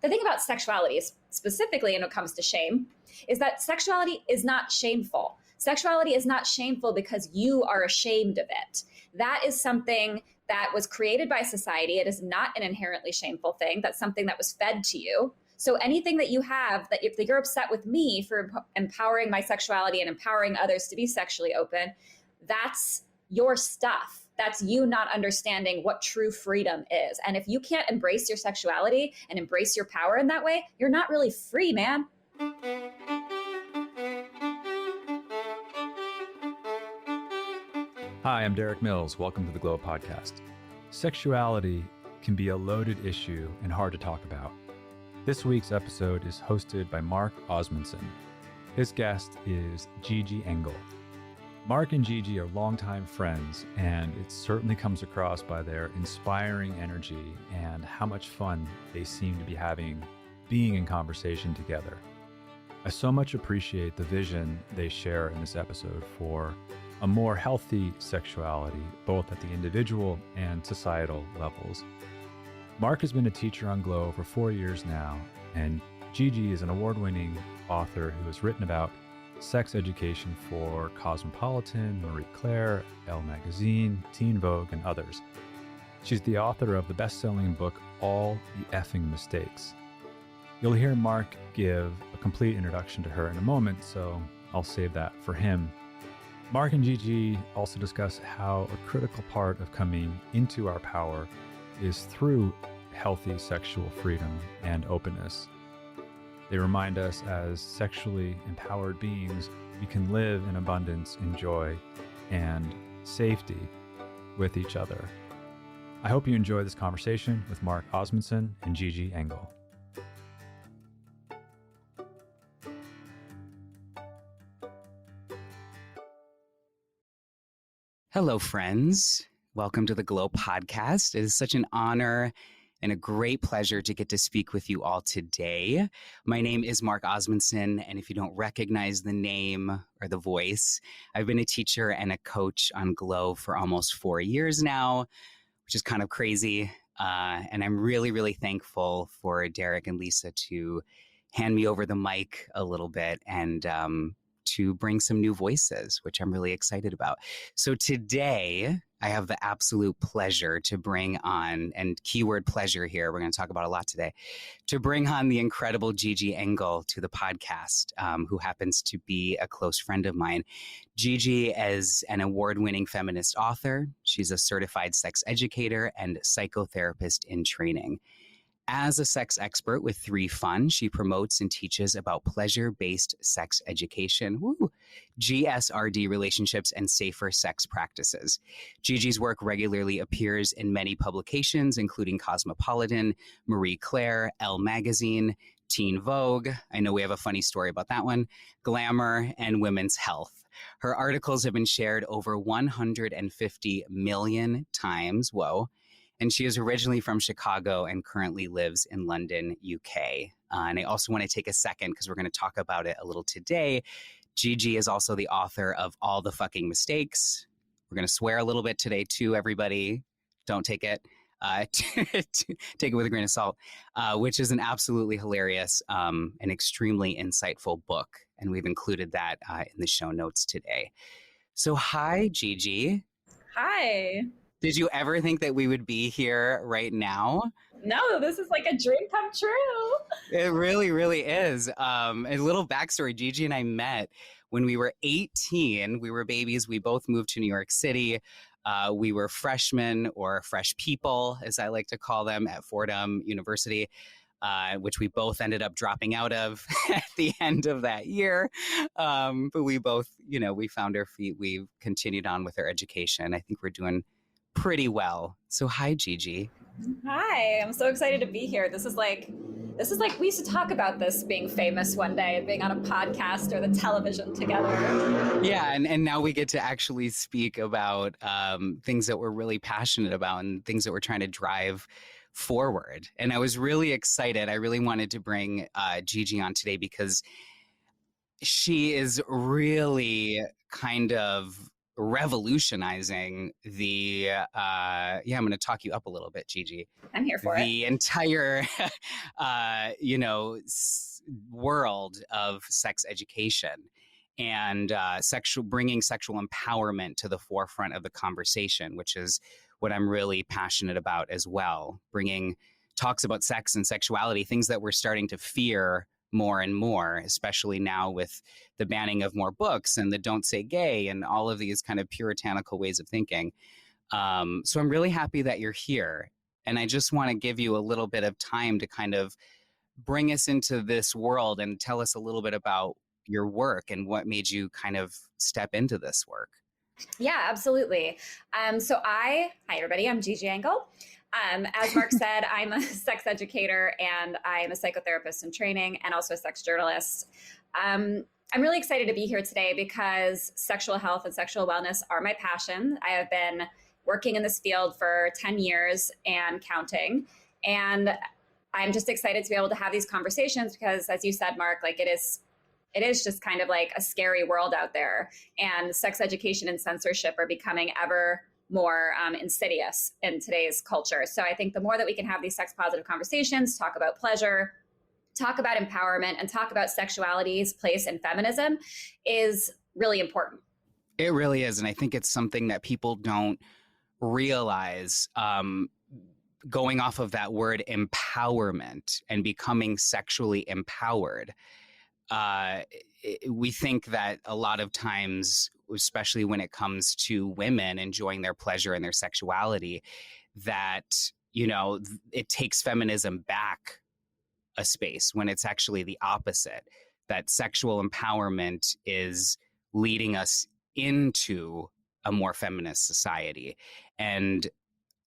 the thing about sexuality is specifically when it comes to shame is that sexuality is not shameful. Sexuality is not shameful because you are ashamed of it. That is something that was created by society. It is not an inherently shameful thing. That's something that was fed to you. So anything that you have, that if you're upset with me for empowering my sexuality and empowering others to be sexually open, that's your stuff. That's you not understanding what true freedom is. And if you can't embrace your sexuality and embrace your power in that way, you're not really free, man. Hi, I'm Derek Mills. Welcome to the Glow Podcast. Sexuality can be a loaded issue and hard to talk about. This week's episode is hosted by Mark Osmundsen. His guest is Gigi Engle. Mark and Gigi are longtime friends, and it certainly comes across by their inspiring energy and how much fun they seem to be having being in conversation together. I so much appreciate the vision they share in this episode for a more healthy sexuality, both at the individual and societal levels. Mark has been a teacher on Glow for 4 years now, and Gigi is an award-winning author who has written about sex education for Cosmopolitan, Marie Claire, Elle Magazine, Teen Vogue, and others. She's the author of the best-selling book, All the Effing Mistakes. You'll hear Mark give a complete introduction to her in a moment, so I'll save that for him. Mark and Gigi also discuss how a critical part of coming into our power is through healthy sexual freedom and openness. They remind us as sexually empowered beings, we can live in abundance and joy and safety with each other. I hope you enjoy this conversation with Mark Osmundsen and Gigi Engle. Hello, friends. Welcome to the Glow Podcast. It is such an honor and a great pleasure to get to speak with you all today. My name is Mark Osmundsen, and if you don't recognize the name or the voice, I've been a teacher and a coach on Glow for almost 4 years now, which is kind of crazy. And I'm really, really thankful for Derek and Lisa to hand me over the mic a little bit and to bring some new voices, which I'm really excited about. So today, I have the absolute pleasure to bring on, and keyword pleasure here, we're going to talk about a lot today, to bring on the incredible Gigi Engle to the podcast, who happens to be a close friend of mine. Gigi is an award-winning feminist author. She's a certified sex educator and psychotherapist in training. As a sex expert with 3 Fun, she promotes and teaches about pleasure-based sex education, GSRD relationships, and safer sex practices. Gigi's work regularly appears in many publications, including Cosmopolitan, Marie Claire, Elle Magazine, Teen Vogue. I know we have a funny story about that one, Glamor, and Women's Health. Her articles have been shared over 150 million times. Whoa. And she is originally from Chicago and currently lives in London, UK. And I also want to take a second, because we're going to talk about it a little today. Gigi is also the author of All the Fucking Mistakes. We're going to swear a little bit today too, everybody. Don't take it. Take it with a grain of salt, which is an absolutely hilarious and extremely insightful book. And we've included that in the show notes today. So hi, Gigi. Hi. Did you ever think that we would be here right now? No, this is like a dream come true. It really, really is. A little backstory, Gigi and I met when we were 18. We were babies. We both moved to New York City. We were freshmen, or fresh people, as I like to call them, at Fordham University, which we both ended up dropping out of at the end of that year. But we both, we found our feet. We've continued on with our education. I think we're doing pretty well. So hi, Gigi. Hi, I'm so excited to be here. This is like we used to talk about this being famous one day and being on a podcast or the television together. Yeah, and now we get to actually speak about things that we're really passionate about and things that we're trying to drive forward. And I was really excited. I really wanted to bring Gigi on today because she is really kind of revolutionizing the I'm going to talk you up a little bit, Gigi. I'm here for the entire world of sex education and bringing sexual empowerment to the forefront of the conversation, which is what I'm really passionate about as well. Bringing talks about sex and sexuality, things that we're starting to fear more and more, especially now with the banning of more books and the don't say gay and all of these kind of puritanical ways of thinking. So I'm really happy that you're here. And I just want to give you a little bit of time to kind of bring us into this world and tell us a little bit about your work and what made you kind of step into this work. Yeah, absolutely. Hi everybody, I'm Gigi Engle. As Mark said, I'm a sex educator and I'm a psychotherapist in training and also a sex journalist. I'm really excited to be here today because sexual health and sexual wellness are my passion. I have been working in this field for 10 years and counting. And I'm just excited to be able to have these conversations because, as you said, Mark, like it is just kind of like a scary world out there. And sex education and censorship are becoming ever more insidious in today's culture. So I think the more that we can have these sex positive conversations, talk about pleasure, talk about empowerment, and talk about sexuality's place in feminism is really important. It really is. And I think it's something that people don't realize. Going off of that word empowerment and becoming sexually empowered, we think that a lot of times, especially when it comes to women enjoying their pleasure and their sexuality, that, it takes feminism back a space when it's actually the opposite, that sexual empowerment is leading us into a more feminist society. And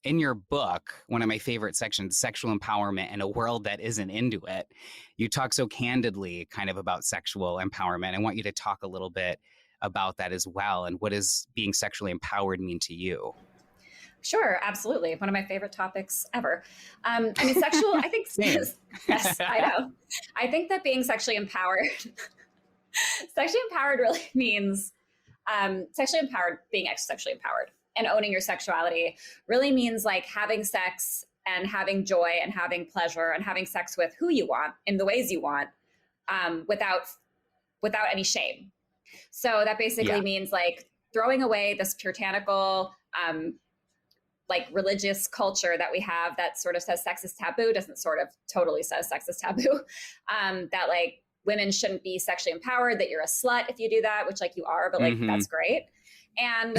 in your book, one of my favorite sections, Sexual Empowerment in a World That Isn't Into It, you talk so candidly kind of about sexual empowerment. I want you to talk a little bit about that as well. And what does being sexually empowered mean to you? Sure, absolutely. One of my favorite topics ever. I think, yes, I know. I think that being sexually empowered really means, being sexually empowered and owning your sexuality really means like having sex and having joy and having pleasure and having sex with who you want in the ways you want, without any shame. So that basically means like throwing away this puritanical, like religious culture that we have that sort of says sex is taboo, doesn't sort of totally says sex is taboo, that like women shouldn't be sexually empowered, that you're a slut if you do that, which like you are, but like that's great. And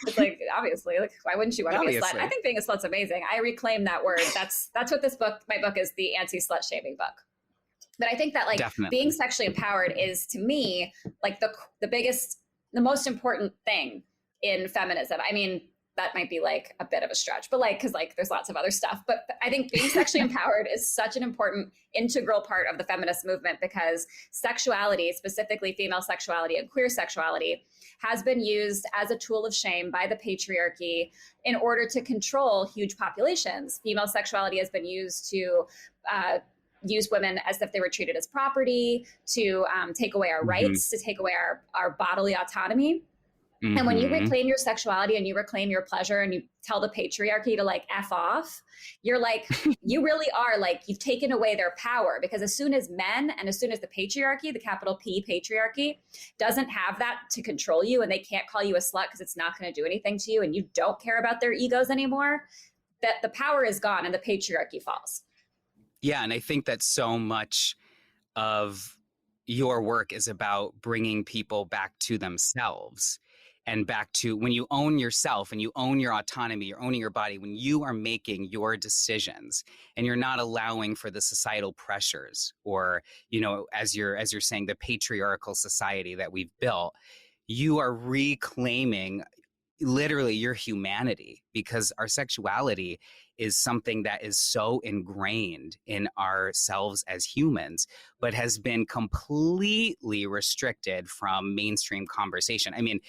it's like, obviously, like, why wouldn't you want to be a slut? I think being a slut's amazing. I reclaim that word. That's what my book is, the anti-slut shaming book. But I think that like being sexually empowered is, to me, like the most important thing in feminism. I mean, that might be like a bit of a stretch, but like, cause like there's lots of other stuff, but I think being sexually empowered is such an important integral part of the feminist movement because sexuality, specifically female sexuality and queer sexuality, has been used as a tool of shame by the patriarchy in order to control huge populations. Female sexuality has been used to use women as if they were treated as property, to take away our rights, to take away our bodily autonomy. And when you reclaim your sexuality and you reclaim your pleasure and you tell the patriarchy to like F off, you're like, you really are like, you've taken away their power, because as soon as men and as soon as the patriarchy, the capital P patriarchy, doesn't have that to control you and they can't call you a slut because it's not going to do anything to you and you don't care about their egos anymore, that the power is gone and the patriarchy falls. Yeah. And I think that so much of your work is about bringing people back to themselves. And back to when you own yourself and you own your autonomy, you're owning your body, when you are making your decisions and you're not allowing for the societal pressures or, as you're saying, the patriarchal society that we've built, you are reclaiming literally your humanity, because our sexuality is something that is so ingrained in ourselves as humans, but has been completely restricted from mainstream conversation. I mean,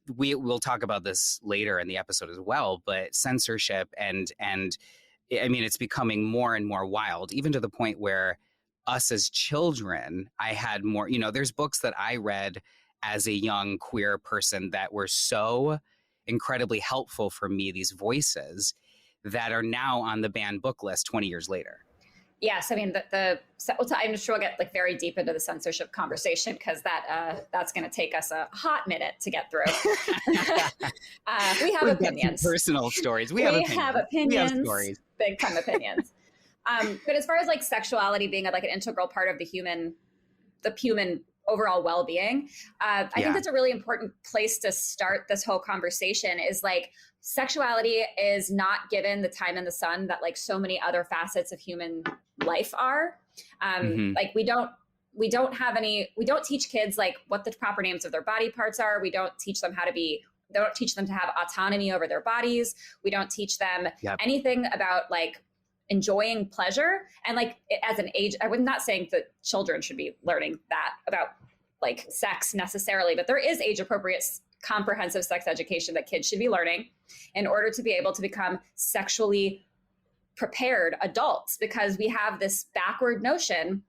we'll talk about this later in the episode as well, but censorship and I mean, it's becoming more and more wild, even to the point where us as children, I had more, there's books that I read as a young queer person that were so incredibly helpful for me, these voices that are now on the banned book list 20 years later. Yes, I mean I'm sure we'll get like very deep into the censorship conversation because that's going to take us a hot minute to get through. We have opinions, personal stories. We have opinions. We have stories, big time opinions. But as far as like sexuality being like an integral part of the human overall well-being, I think that's a really important place to start this whole conversation. Is like sexuality is not given the time in the sun that like so many other facets of human life are. Like we don't teach kids like what the proper names of their body parts are. We don't teach them don't teach them to have autonomy over their bodies. We don't teach them anything about like enjoying pleasure. And like as an age, I'm not saying that children should be learning that about like sex necessarily, but there is age appropriate comprehensive sex education that kids should be learning in order to be able to become sexually prepared adults, because we have this backward notion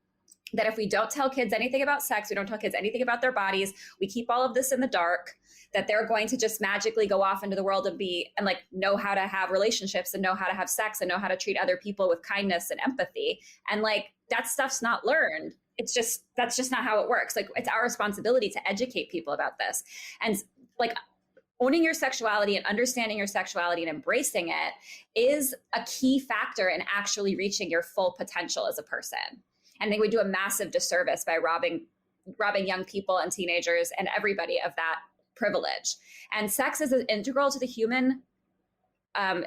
that if we don't tell kids anything about sex, we don't tell kids anything about their bodies, we keep all of this in the dark, that they're going to just magically go off into the world and like know how to have relationships and know how to have sex and know how to treat other people with kindness and empathy. And like that stuff's not learned. That's just not how it works. Like it's our responsibility to educate people about this. And like owning your sexuality and understanding your sexuality and embracing it is a key factor in actually reaching your full potential as a person. And I think we do a massive disservice by robbing young people and teenagers and everybody of that privilege. And sex is integral to the human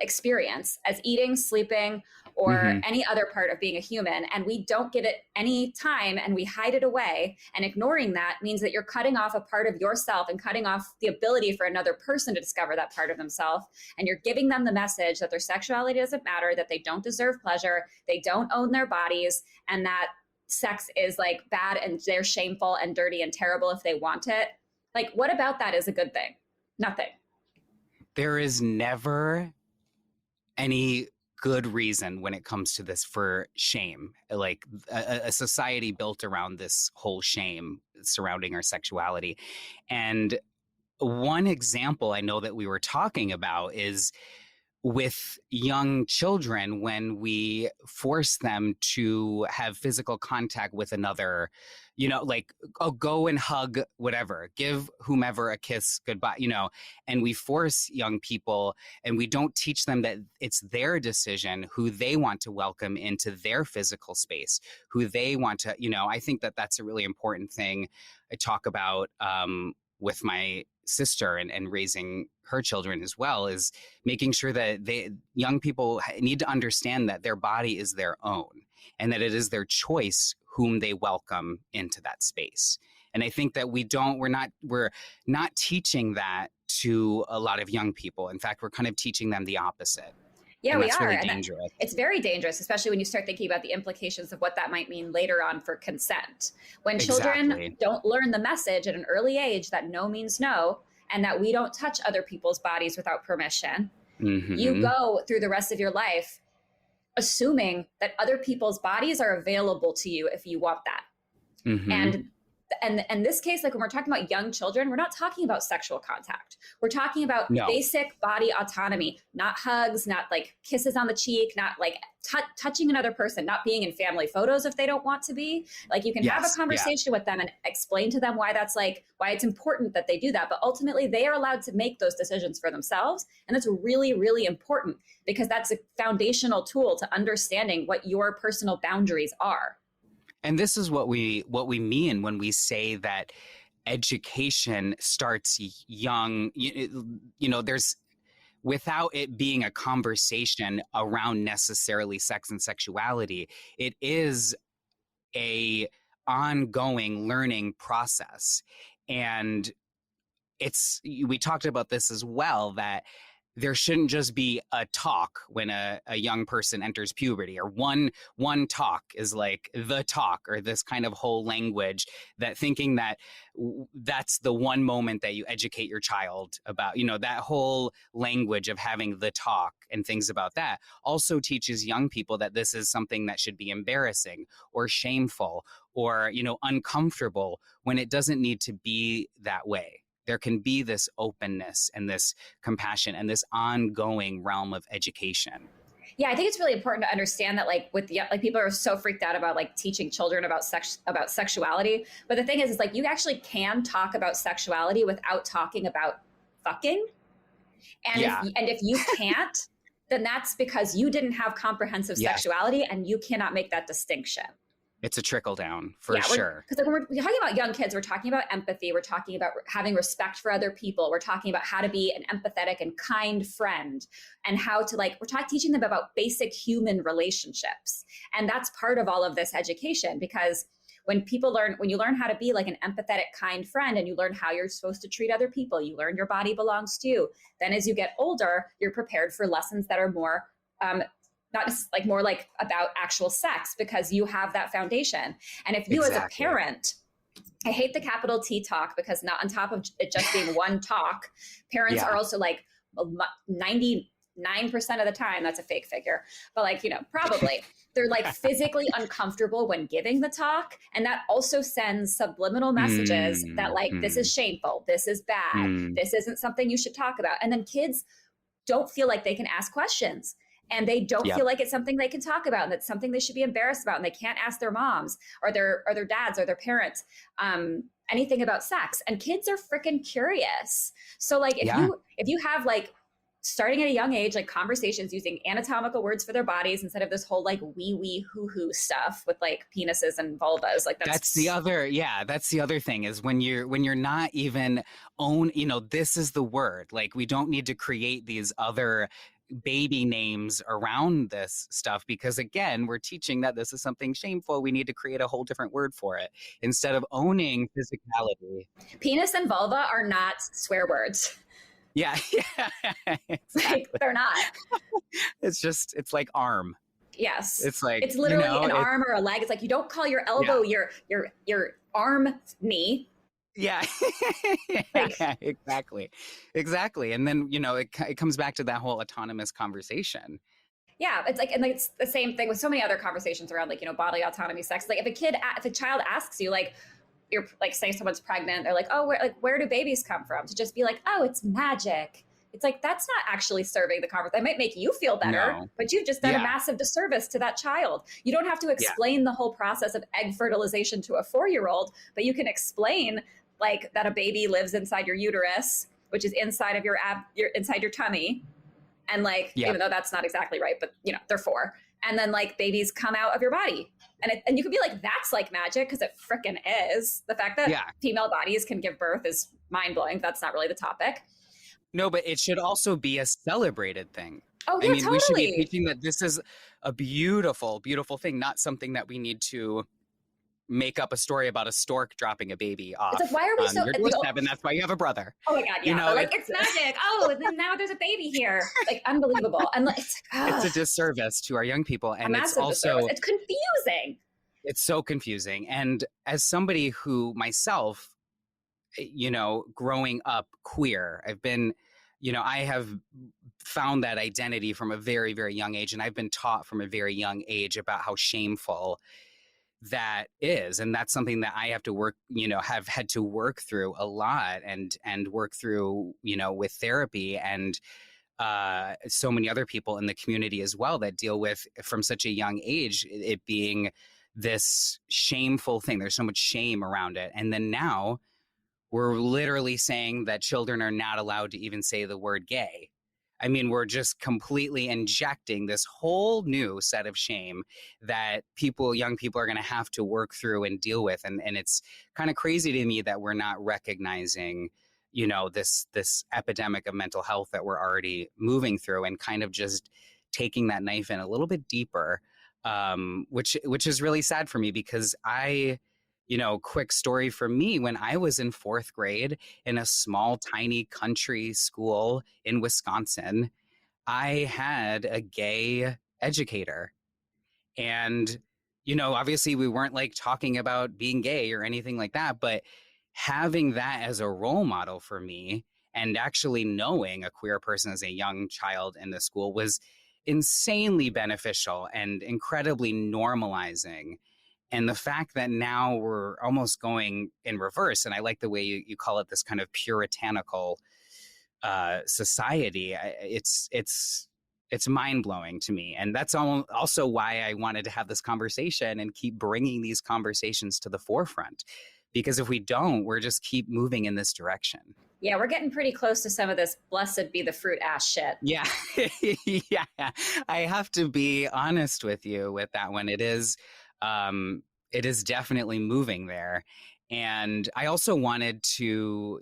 experience as eating, sleeping, or any other part of being a human. And we don't give it any time and we hide it away. And ignoring that means that you're cutting off a part of yourself and cutting off the ability for another person to discover that part of themselves. And you're giving them the message that their sexuality doesn't matter, that they don't deserve pleasure, they don't own their bodies, and that sex is like bad and they're shameful and dirty and terrible if they want it. Like, what about that is a good thing? Nothing. There is never any good reason when it comes to this for shame, like a society built around this whole shame surrounding our sexuality. And one example I know that we were talking about is with young children, when we force them to have physical contact with another, like, oh, go and hug whatever, give whomever a kiss goodbye, and we force young people and we don't teach them that it's their decision who they want to welcome into their physical space, who they want to, I think that that's a really important thing I talk about with my sister and raising her children as well, is making sure that young people need to understand that their body is their own and that it is their choice whom they welcome into that space. And I think that we're not teaching that to a lot of young people. In fact, we're kind of teaching them the opposite. Yeah, and we that's are. Really dangerous. It's very dangerous, especially when you start thinking about the implications of what that might mean later on for consent. When children don't learn the message at an early age that no means no, and that we don't touch other people's bodies without permission, you go through the rest of your life assuming that other people's bodies are available to you if you want that. And in this case, like when we're talking about young children, we're not talking about sexual contact. We're talking about basic body autonomy, not hugs, not like kisses on the cheek, not like touching another person, not being in family photos if they don't want to be. Like you can have a conversation with them and explain to them why it's important that they do that. But ultimately, they are allowed to make those decisions for themselves. And that's really, really important because that's a foundational tool to understanding what your personal boundaries are. And this is what we mean when we say that education starts young. There's, without it being a conversation around necessarily sex and sexuality, it is a ongoing learning process. And we talked about this as well, that there shouldn't just be a talk when a young person enters puberty, or one talk is like the talk, or this kind of whole language, that thinking that that's the one moment that you educate your child about, that whole language of having the talk and things about that also teaches young people that this is something that should be embarrassing or shameful or, uncomfortable, when it doesn't need to be that way. There can be this openness and this compassion and this ongoing realm of education. Yeah, I think it's really important to understand that, like, people are so freaked out about like teaching children about sexuality. But the thing is like, you actually can talk about sexuality without talking about fucking. And if you can't, then that's because you didn't have comprehensive sexuality, and you cannot make that distinction. It's a trickle down for sure. Because when we're talking about young kids, we're talking about empathy. We're talking about having respect for other people. We're talking about how to be an empathetic and kind friend, and how to teaching them about basic human relationships. And that's part of all of this education, because when you learn how to be like an empathetic, kind friend, and you learn how you're supposed to treat other people, you learn your body belongs to you. Then as you get older, you're prepared for lessons that are more, not just like more like about actual sex, because you have that foundation. And if you as a parent, I hate the capital T talk, because not on top of it just being one talk, parents are also like 99% of the time, that's a fake figure, but like, probably they're like physically uncomfortable when giving the talk. And that also sends subliminal messages that like, this is shameful, this is bad, this isn't something you should talk about. And then kids don't feel like they can ask questions. And they don't feel like it's something they can talk about, and that's something they should be embarrassed about. And they can't ask their moms or their dads or their parents anything about sex. And kids are freaking curious. So like if you have like, starting at a young age, like conversations using anatomical words for their bodies instead of this whole like wee hoo stuff with like penises and vulvas, like that's the other thing, is when you're not even this is the word. Like, we don't need to create these other baby names around this stuff, because again, we're teaching that this is something shameful. We need to create a whole different word for it instead of owning physicality. Penis and vulva are not swear words. Yeah, exactly. Like, they're not. It's like arm. Yes. It's like, it's literally an arm or a leg. It's like, you don't call your elbow your arm knee. Yeah. Exactly. And then, it comes back to that whole autonomous conversation. Yeah, it's like, and like, it's the same thing with so many other conversations around like, bodily autonomy, sex. Like if a child asks you, like, you're like, say someone's pregnant, they're like, oh, where do babies come from? To just be like, oh, it's magic. It's like, that's not actually serving the conversation. That might make you feel better, but you've just done a massive disservice to that child. You don't have to explain the whole process of egg fertilization to a 4-year-old, but you can explain like that a baby lives inside your uterus, which is inside of your inside your tummy. And like, even though that's not exactly right, but they're 4. And then like babies come out of your body. And you could be like, that's like magic, because it frickin' is. The fact that female bodies can give birth is mind-blowing. That's not really the topic. No, but it should also be a celebrated thing. Oh, yeah, totally. We should be teaching that this is a beautiful, beautiful thing, not something that we need to make up a story about a stork dropping a baby off it's like, why are we on your doorstep, and that's why you have a brother. Oh my God, yeah. Like, it's magic. Oh, and then now there's a baby here. Like, unbelievable. And like, it's a disservice to our young people. And it's also, it's confusing. It's so confusing. And as somebody who myself, growing up queer, I've been, I have found that identity from a very, very young age. And I've been taught from a very young age about how shameful that is. And that's something that I have to work, have had to work through a lot and work through, with therapy and so many other people in the community as well that deal with, from such a young age, it being this shameful thing. There's so much shame around it. And then now we're literally saying that children are not allowed to even say the word gay. I mean, we're just completely injecting this whole new set of shame that young people are going to have to work through and deal with. And it's kind of crazy to me that we're not recognizing, this epidemic of mental health that we're already moving through, and kind of just taking that knife in a little bit deeper, which is really sad for me, because I quick story for me, when I was in 4th grade in a small, tiny country school in Wisconsin, I had a gay educator. And, obviously we weren't like talking about being gay or anything like that, but having that as a role model for me and actually knowing a queer person as a young child in the school was insanely beneficial and incredibly normalizing. And the fact that now we're almost going in reverse, and I like the way you call it this kind of puritanical society, it's mind-blowing to me. And that's also why I wanted to have this conversation and keep bringing these conversations to the forefront. Because if we don't, we're just keep moving in this direction. Yeah, we're getting pretty close to some of this blessed be the fruit ass shit. Yeah. Yeah. I have to be honest with you with that one. It is definitely moving there. And I also wanted to,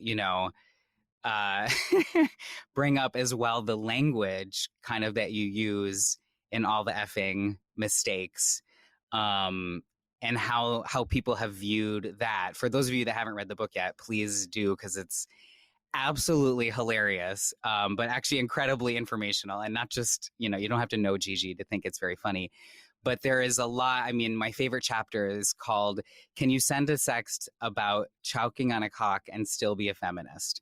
bring up as well the language kind of that you use in all the effing mistakes, and how people have viewed that. For those of you that haven't read the book yet, please do, because it's absolutely hilarious, but actually incredibly informational. And not just, you don't have to know Gigi to think it's very funny, but there is a lot. I mean, my favorite chapter is called "Can You Send a Sext About Chowking on a Cock and Still Be a Feminist?"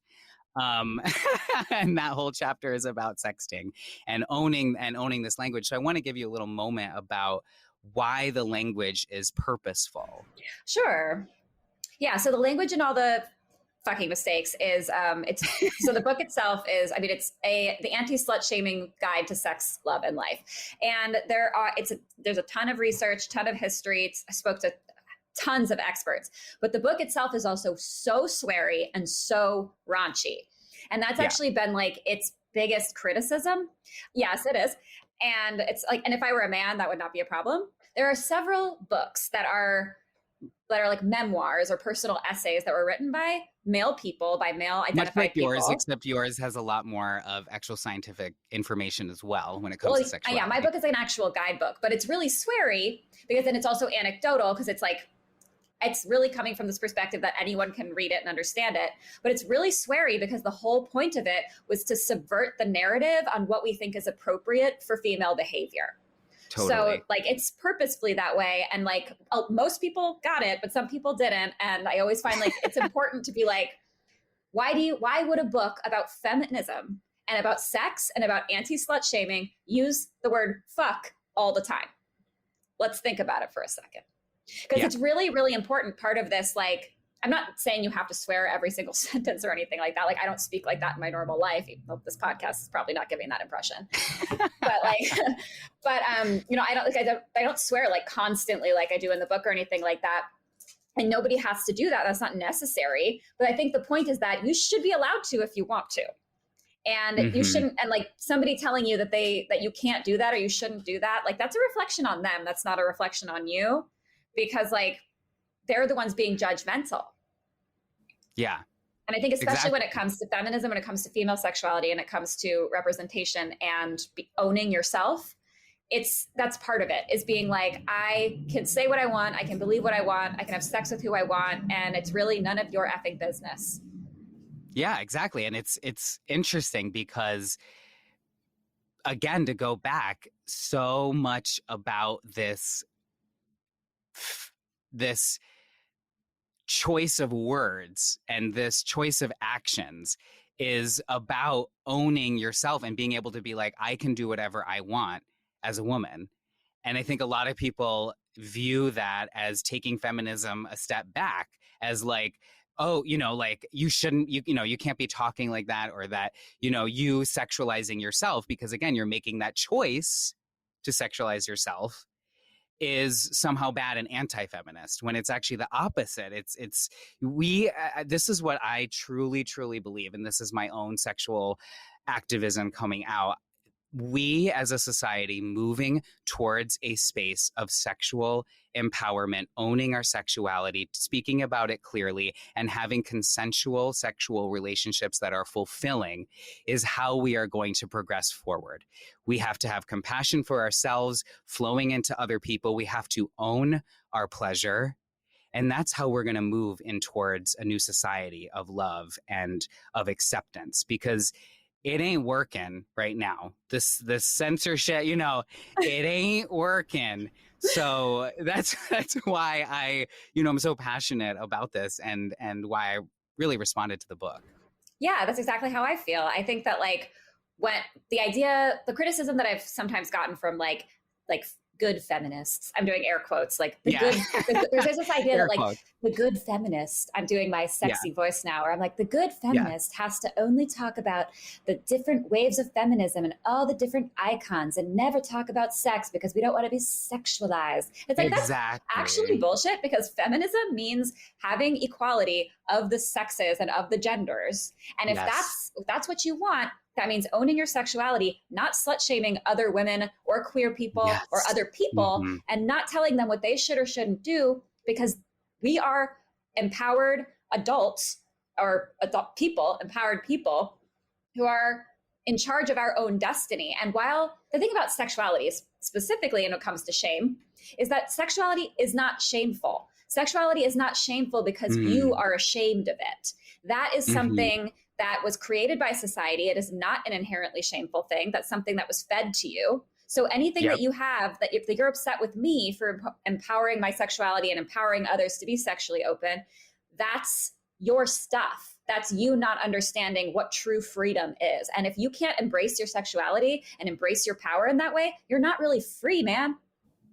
And that whole chapter is about sexting and owning this language. So I want to give you a little moment about why the language is purposeful. Sure. Yeah. So the language in all the fucking mistakes is so the book itself is, it's the anti-slut shaming guide to sex, love, and life. And there's a ton of research, ton of history. I spoke to tons of experts, but the book itself is also so sweary and so raunchy. And that's actually been like its biggest criticism. Yes, it is. And it's like, and if I were a man, that would not be a problem. There are several books that are like memoirs or personal essays that were written by male people, by male identified people. Much like yours, except yours has a lot more of actual scientific information as well when it comes to sexuality. Yeah, my book is an actual guidebook, but it's really sweary because then it's also anecdotal, because it's like, it's really coming from this perspective that anyone can read it and understand it. But it's really sweary because the whole point of it was to subvert the narrative on what we think is appropriate for female behavior. Totally. So like it's purposefully that way. And like most people got it, but some people didn't. And I always find like it's important to be like, why would a book about feminism and about sex and about anti-slut shaming use the word fuck all the time? Let's think about it for a second. Because it's really, really important part of this. Like, I'm not saying you have to swear every single sentence or anything like that. Like, I don't speak like that in my normal life. Even though this podcast is probably not giving that impression. I don't swear like constantly like I do in the book or anything like that. And nobody has to do that. That's not necessary. But I think the point is that you should be allowed to if you want to. And you shouldn't, and like somebody telling you that you can't do that or you shouldn't do that, like that's a reflection on them. That's not a reflection on you, because like they're the ones being judgmental. Yeah. And I think especially when it comes to feminism, when it comes to female sexuality, and it comes to representation and owning yourself, that's part of it, is being like, I can say what I want, I can believe what I want, I can have sex with who I want, and it's really none of your effing business. Yeah, exactly. And it's interesting because, again, to go back, so much about this choice of words and this choice of actions is about owning yourself and being able to be like, I can do whatever I want as a woman. And I think a lot of people view that as taking feminism a step back, as like, oh, like you shouldn't, you can't be talking like that, or that, you sexualizing yourself, because again, you're making that choice to sexualize yourself is somehow bad and anti-feminist, when it's actually the opposite. This is what I truly, truly believe. And this is my own sexual activism coming out. We as a society moving towards a space of sexual empowerment, owning our sexuality, speaking about it clearly, and having consensual sexual relationships that are fulfilling is how we are going to progress forward. We have to have compassion for ourselves, flowing into other people. We have to own our pleasure. And that's how we're going to move in towards a new society of love and of acceptance, because it ain't working right now. This censorship, it ain't working. So that's why I'm so passionate about this and why I really responded to the book. Yeah, that's exactly how I feel. I think that when the criticism that I've sometimes gotten from like good feminists, I'm doing air quotes, there's this idea that the good feminist, I'm doing my sexy voice now, where I'm like, the good feminist has to only talk about the different waves of feminism and all the different icons and never talk about sex because we don't want to be sexualized. It's like, that's actually bullshit, because feminism means having equality of the sexes and of the genders. And if that's what you want, that means owning your sexuality, not slut shaming other women or queer people or other people, and not telling them what they should or shouldn't do, because we are empowered adults or empowered people who are in charge of our own destiny. And while the thing about sexuality specifically, when it comes to shame, is that sexuality is not shameful. Sexuality is not shameful because you are ashamed of it. That is something that was created by society. It is not an inherently shameful thing. That's something that was fed to you. So anything that you have, that if you're upset with me for empowering my sexuality and empowering others to be sexually open, that's your stuff. That's you not understanding what true freedom is. And if you can't embrace your sexuality and embrace your power in that way, you're not really free, man.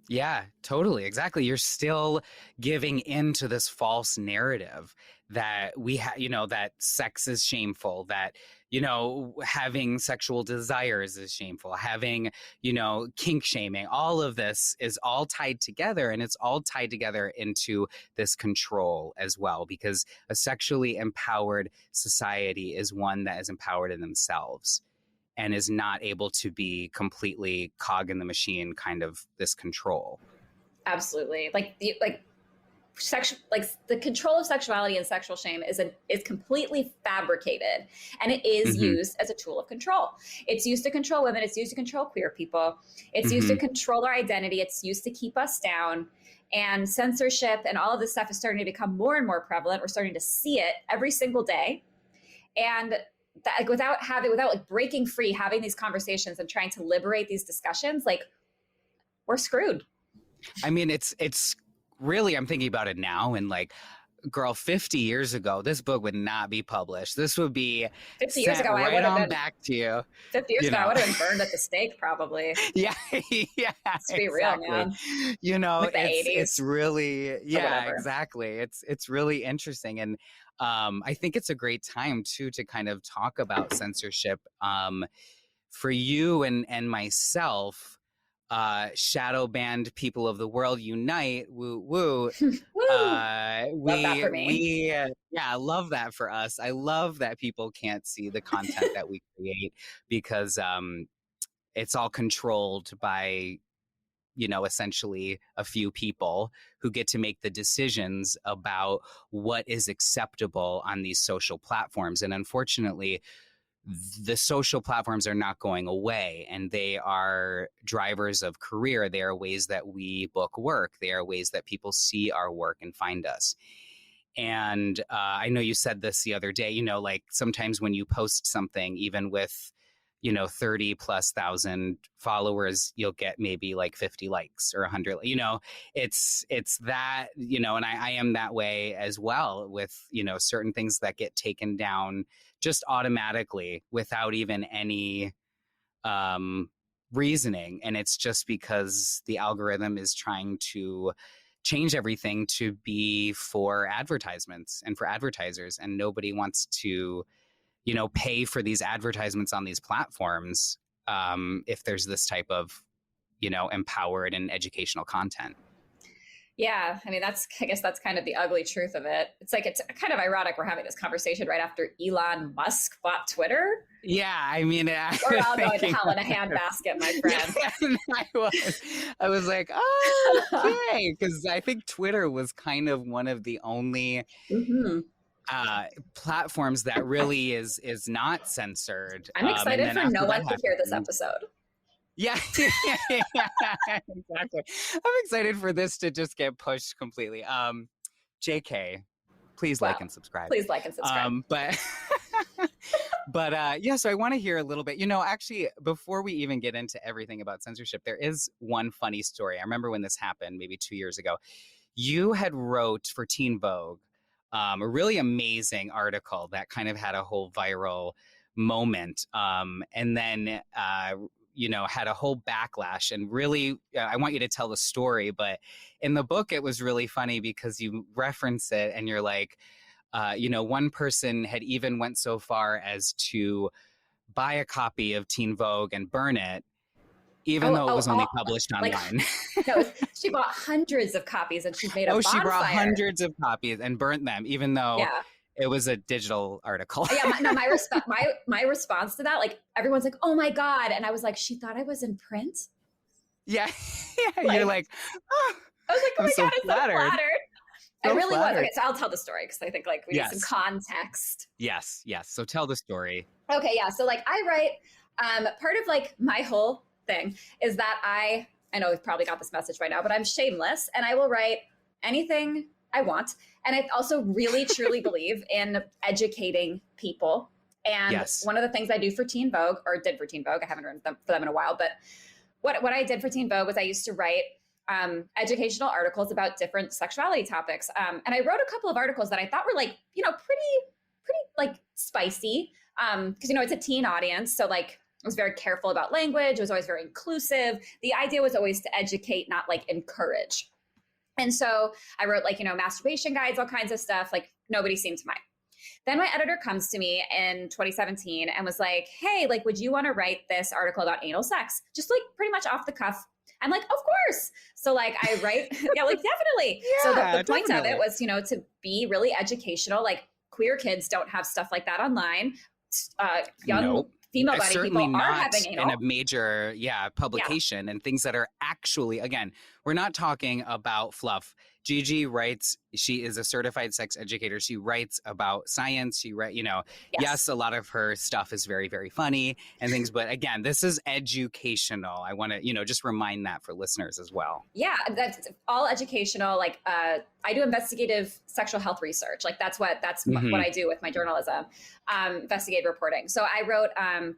Yeah, totally. Exactly. You're still giving into this false narrative that that sex is shameful, that, having sexual desires is shameful, having, kink shaming. All of this is all tied together, and it's all tied together into this control as well, because a sexually empowered society is one that is empowered in themselves and is not able to be completely cog in the machine, kind of this control. Absolutely. The control of sexuality and sexual shame is completely fabricated, and it is used as a tool of control. It's used to control women. It's used to control queer people. It's used to control our identity. It's used to keep us down. And censorship and all of this stuff is starting to become more and more prevalent. We're starting to see it every single day. And that, without breaking free, having these conversations and trying to liberate these discussions, we're screwed. I mean, it's really, I'm thinking about it now, and girl, 50 years ago, this book would not be published. This would be 50 years ago, right I would have been back to you. 50 years ago, I would have been burned at the stake, probably. Yeah. Let's be real, man. It's really, whatever. exactly. It's really interesting. And I think it's a great time too to kind of talk about censorship. For you and myself, shadow banned people of the world unite, woo woo. Love that for me. I love that for us. I love that people can't see the content that we create, because it's all controlled by essentially a few people who get to make the decisions about what is acceptable on these social platforms. And unfortunately, the social platforms are not going away, and they are drivers of career. They are ways that we book work. They are ways that people see our work and find us. And I know you said this the other day, sometimes when you post something, even with 30,000+ followers, you'll get maybe 50 likes or 100, it's that, and I am that way as well with, certain things that get taken down just automatically without even any reasoning. And it's just because the algorithm is trying to change everything to be for advertisements and for advertisers. And nobody wants to pay for these advertisements on these platforms if there's this type of, empowered and educational content. Yeah. I mean, I guess that's kind of the ugly truth of it. It's kind of ironic we're having this conversation right after Elon Musk bought Twitter. Yeah. I mean, we're all going to hell in a handbasket, my friend. I was like, oh, okay. Because I think Twitter was kind of one of the only platforms that really is not censored. I'm excited for no one to hear this episode. Yeah, exactly. I'm excited for this to just get pushed completely. JK. Please Well, like and subscribe. Please like and subscribe. But so I want to hear a little bit, actually, before we even get into everything about censorship, there is one funny story. I remember when this happened maybe 2 years ago. You had wrote for Teen Vogue a really amazing article that kind of had a whole viral moment, and then had a whole backlash. And really, I want you to tell the story, but in the book it was really funny because you reference it and you're like, one person had even went so far as to buy a copy of Teen Vogue and burn it, even though it was only published online. No, she bought hundreds of copies and she made a bonfire. She brought hundreds of copies and burnt them, even though it was a digital article. My response to that, like, everyone's like, "Oh my God," and I was like, "She thought I was in print." Yeah, you're like, oh, I was like, "Oh my God, I'm so flattered." It really was. Okay, so I'll tell the story because I think like we need some context. Yes. So tell the story. Okay, yeah. So like I write, part of like my whole thing is that I know we've probably got this message by now, but I'm shameless and I will write anything I want. And I also really, truly believe in educating people. And one of the things I do for Teen Vogue, or did for Teen Vogue, I haven't written for them in a while, but what I did for Teen Vogue was I used to write educational articles about different sexuality topics. And I wrote a couple of articles that I thought were like, pretty like spicy. Cause it's a teen audience. So like I was very careful about language. It was always very inclusive. The idea was always to educate, not like encourage. And so I wrote like, masturbation guides, all kinds of stuff. Like nobody seemed to mind. Then my editor comes to me in 2017 and was like, "Hey, like, would you want to write this article about anal sex?" Just like pretty much off the cuff. I'm like, "Of course." So like I write, definitely. So the point of it was, to be really educational. Like queer kids don't have stuff like that online. Young female body people are having anal. In a major publication and things that are actually, again, we're not talking about fluff. Gigi writes, she is a certified sex educator. She writes about science. She yes, a lot of her stuff is very, very funny and things. But again, this is educational. I want to, just remind that for listeners as well. Yeah, that's all educational. Like I do investigative sexual health research. Like that's what I do with my journalism, investigative reporting. So I wrote,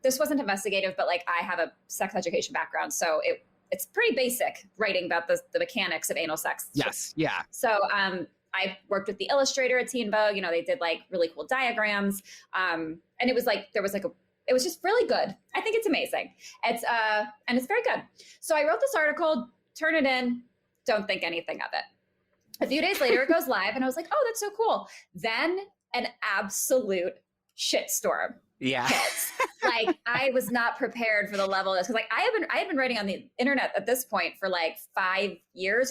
this wasn't investigative, but like I have a sex education background. So it's pretty basic writing about the mechanics of anal sex. Yes. Yeah. So I worked with the illustrator at Teen Vogue. They did like really cool diagrams. And it was like, it was just really good. I think it's amazing. And it's very good. So I wrote this article, turn it in, don't think anything of it. A few days later, it goes live and I was like, "Oh, that's so cool." Then an absolute shitstorm. Yeah. Like I was not prepared for the level of this. Cause like I had been writing on the internet at this point for like 4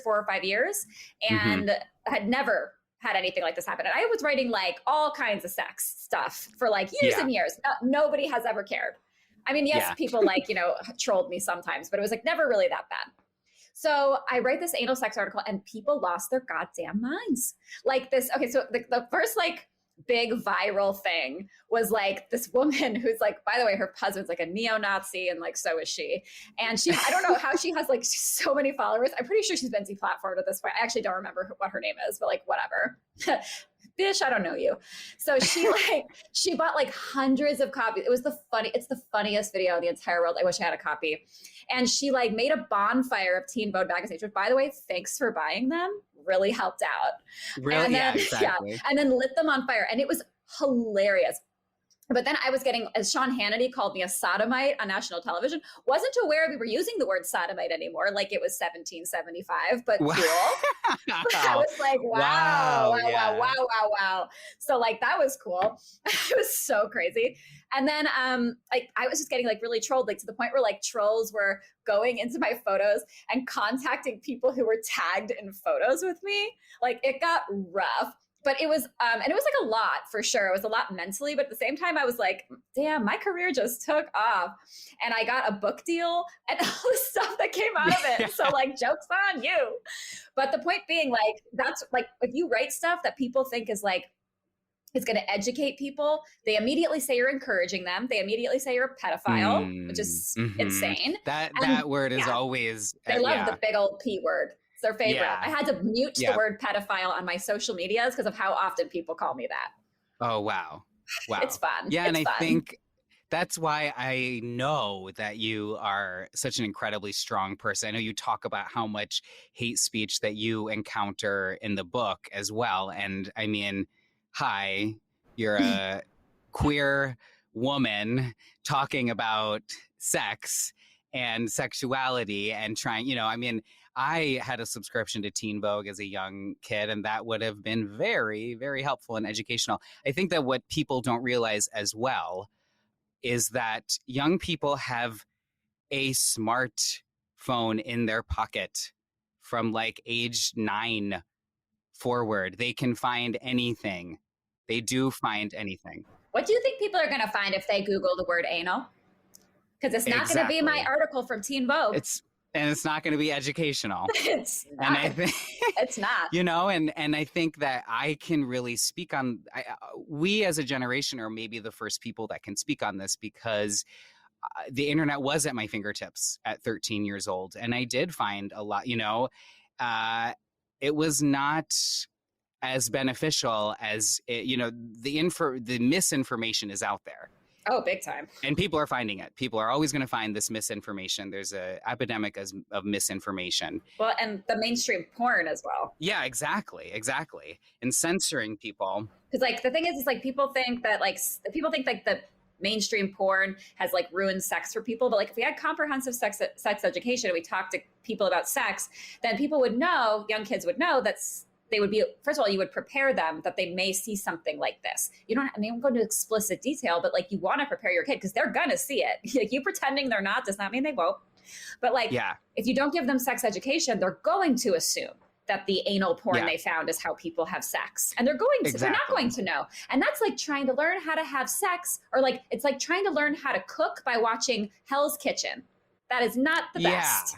or 5 years and had never had anything like this happen. And I was writing like all kinds of sex stuff for like years and years. Nobody has ever cared. I mean, yes, people like, trolled me sometimes, but it was like never really that bad. So I write this anal sex article and people lost their goddamn minds. Like this. Okay. So the first like big viral thing was like this woman who's like, by the way, her husband's like a neo-Nazi and like so is she. And I don't know how she has like so many followers. I'm pretty sure she's been deplatformed at this point. I actually don't remember what her name is, but like whatever. Bitch, I don't know you. So she bought like hundreds of copies. It's the funniest video in the entire world. I wish I had a copy. And she like made a bonfire of Teen Vogue magazines, which by the way, thanks for buying them. Really helped out. Really? And then, exactly. And then lit them on fire. And it was hilarious. But then I was getting, as Sean Hannity called me a sodomite on national television, wasn't aware we were using the word sodomite anymore, like it was 1775, but cool. I was like, wow. So like, that was cool. It was so crazy. And then like I was just getting like really trolled, like to the point where like trolls were going into my photos and contacting people who were tagged in photos with me. Like it got rough. But it was, and it was like a lot for sure. It was a lot mentally, but at the same time, I was like, damn, my career just took off. And I got a book deal and all the stuff that came out of it. So like, joke's on you. But the point being like, that's like, if you write stuff that people think is like, it's going to educate people, they immediately say you're encouraging them. They immediately say you're a pedophile, which is insane. That word is always. They love the big old P word. their favorite. Yeah. I had to mute Yeah. the word pedophile on my social medias because of how often people call me that. Oh, wow. Wow. It's fun. Yeah. It's And I fun. think that's why I know that you are such an incredibly strong person. I know you talk about how much hate speech that you encounter in the book as well. And I mean, hi, you're a queer woman talking about sex and sexuality and trying, I mean, I had a subscription to Teen Vogue as a young kid, and that would have been very, very helpful and educational. I think that what people don't realize as well is that young people have a smartphone in their pocket from like age 9 forward. They can find anything. They do find anything. What do you think people are going to find if they Google the word anal? Because it's not going to be my article from Teen Vogue. It's not going to be educational. It's not. And I think, it's not. And I think that I can really speak on, we as a generation are maybe the first people that can speak on this because the internet was at my fingertips at 13 years old. And I did find a lot, it was not as beneficial as, the misinformation is out there. Oh, big time. And people are finding it. People are always going to find this misinformation. There's an epidemic of misinformation. Well, and the mainstream porn as well. Yeah, exactly. And censoring people. Because like the thing is like people think that the mainstream porn has like ruined sex for people. But like if we had comprehensive sex education and we talked to people about sex, then people would know, young kids would know that they would be, first of all, you would prepare them that they may see something like this. You don't, go into explicit detail, but like you want to prepare your kid because they're going to see it. Like you pretending they're not does not mean they won't. But like, if you don't give them sex education, they're going to assume that the anal porn they found is how people have sex. And they're not going to know. And that's like trying to learn how to have sex, or like, it's like trying to learn how to cook by watching Hell's Kitchen. That is not the best.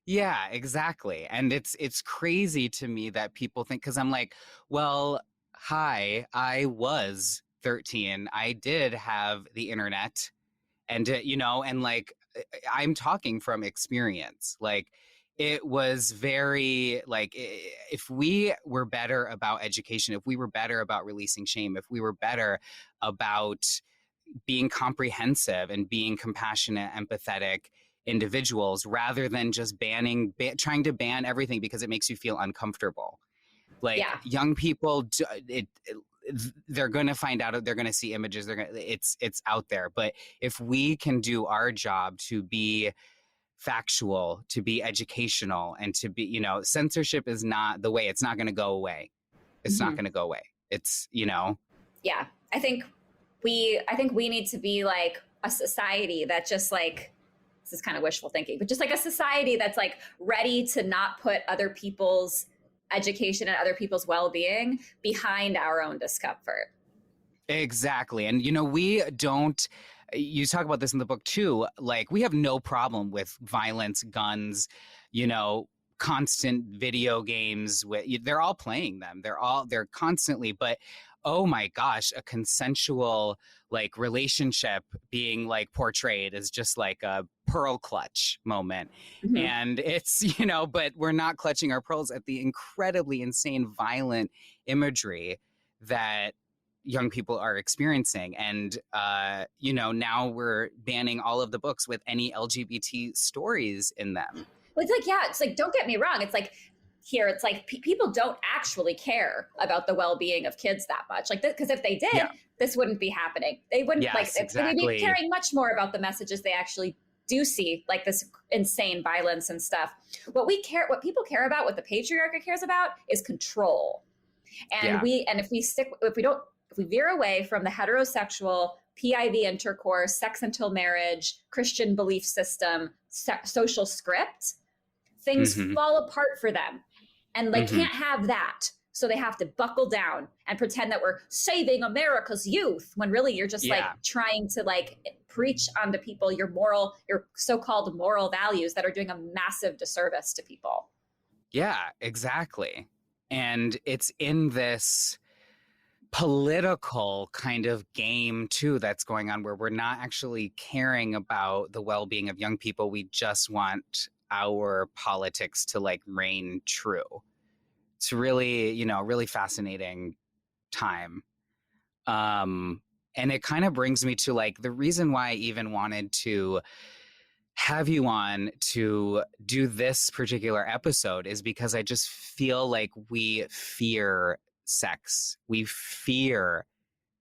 Yeah, exactly. And it's crazy to me that people think, because I'm like, well, hi, I was 13. I did have the internet and, and like, I'm talking from experience. Like, it was very like, if we were better about education, if we were better about releasing shame, if we were better about being comprehensive and being compassionate, empathetic individuals, rather than just trying to ban everything because it makes you feel uncomfortable. Like young people, they're going to find out, they're going to see images, it's out there. But if we can do our job to be factual, to be educational, and to be, censorship is not the way. It's not going to go away. It's not going to go away. It's, Yeah. I think we need to be like a society that just like, this is kind of wishful thinking, but just like a society that's like ready to not put other people's education and other people's well-being behind our own discomfort. Exactly. And, you talk about this in the book too, like we have no problem with violence, guns, constant video games. They're all playing them. They're constantly, but oh my gosh, a consensual like relationship being like portrayed as just like a pearl clutch moment. Mm-hmm. And it's, but we're not clutching our pearls at the incredibly insane, violent imagery that young people are experiencing. And, now we're banning all of the books with any LGBT stories in them. Well, it's like, don't get me wrong. It's like, here, it's like people don't actually care about the well-being of kids that much. Like, because if they did, this wouldn't be happening. They wouldn't they would be caring much more about the messages they actually do see, like this insane violence and stuff. What people care about, what the patriarchy cares about, is control. And if we veer away from the heterosexual PIV intercourse, sex until marriage, Christian belief system, social script, things fall apart for them. And they can't have that. So they have to buckle down and pretend that we're saving America's youth, when really you're just like trying to like preach onto people your so-called moral values that are doing a massive disservice to people. Yeah, exactly. And it's in this political kind of game too that's going on, where we're not actually caring about the well-being of young people. We just want our politics to like reign true. It's really, really fascinating time. And it kind of brings me to like the reason why I even wanted to have you on to do this particular episode is because I just feel like we fear sex. We fear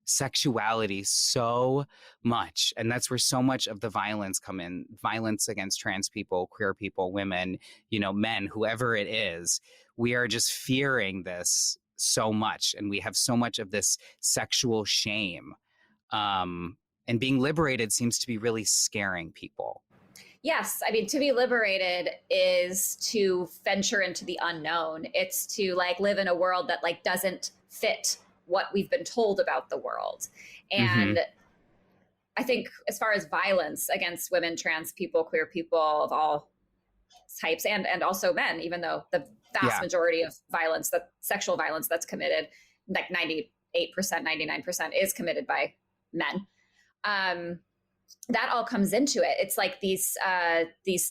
sexuality so much. And that's where so much of the violence come in. Violence against trans people, queer people, women, men, whoever it is. We are just fearing this so much. And we have so much of this sexual shame. And being liberated seems to be really scaring people. Yes. I mean, to be liberated is to venture into the unknown. It's to like live in a world that like doesn't fit what we've been told about the world. And I think as far as violence against women, trans people, queer people of all types, and also men, even though the vast majority of violence, that sexual violence that's committed, like 98%, 99% is committed by men. That all comes into it. It's like these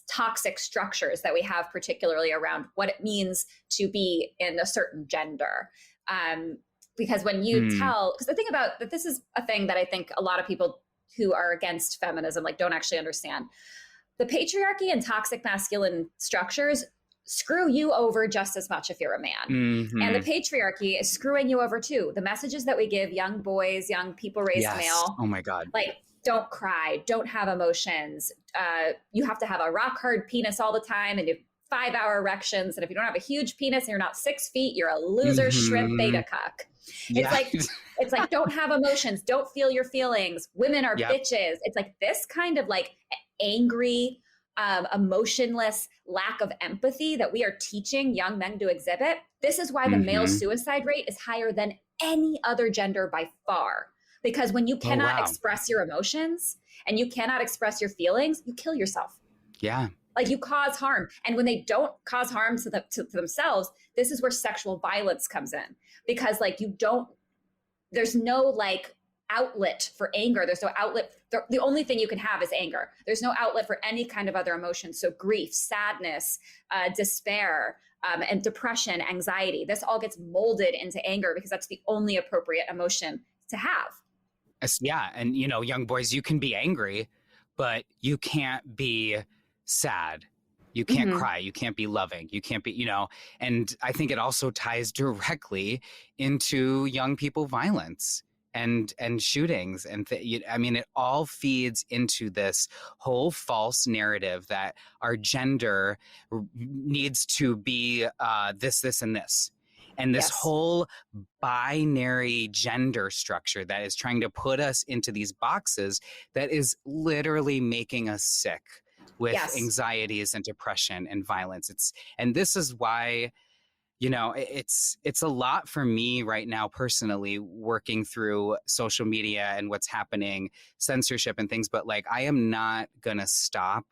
toxic structures that we have, particularly around what it means to be in a certain gender. Because when you because the thing about that, this is a thing that I think a lot of people who are against feminism like don't actually understand. The patriarchy and toxic masculine structures screw you over just as much if you're a man. And the patriarchy is screwing you over too. The messages that we give young boys, young people raised male. Oh my God. Like, don't cry, don't have emotions. You have to have a rock hard penis all the time and do 5-hour erections. And if you don't have a huge penis and you're not 6 feet, you're a loser shrimp beta cuck. It's like, don't have emotions, don't feel your feelings. Women are bitches. It's like this kind of like angry, emotionless lack of empathy that we are teaching young men to exhibit. This is why the male suicide rate is higher than any other gender by far. Because when you cannot express your emotions and you cannot express your feelings, you kill yourself. Yeah. Like you cause harm. And when they don't cause harm to themselves, this is where sexual violence comes in. Because like there's no like outlet for anger. There's no outlet. The only thing you can have is anger. There's no outlet for any kind of other emotion. So grief, sadness, despair, and depression, anxiety, this all gets molded into anger because that's the only appropriate emotion to have. Yeah. And, young boys, you can be angry, but you can't be sad. You can't cry. You can't be loving. You can't be, and I think it also ties directly into young people violence and shootings. And it all feeds into this whole false narrative that our gender needs to be this, and this. And this whole binary gender structure that is trying to put us into these boxes that is literally making us sick with anxieties and depression and violence. And this is why, it's a lot for me right now personally working through social media and what's happening, censorship and things. But like, I am not going to stop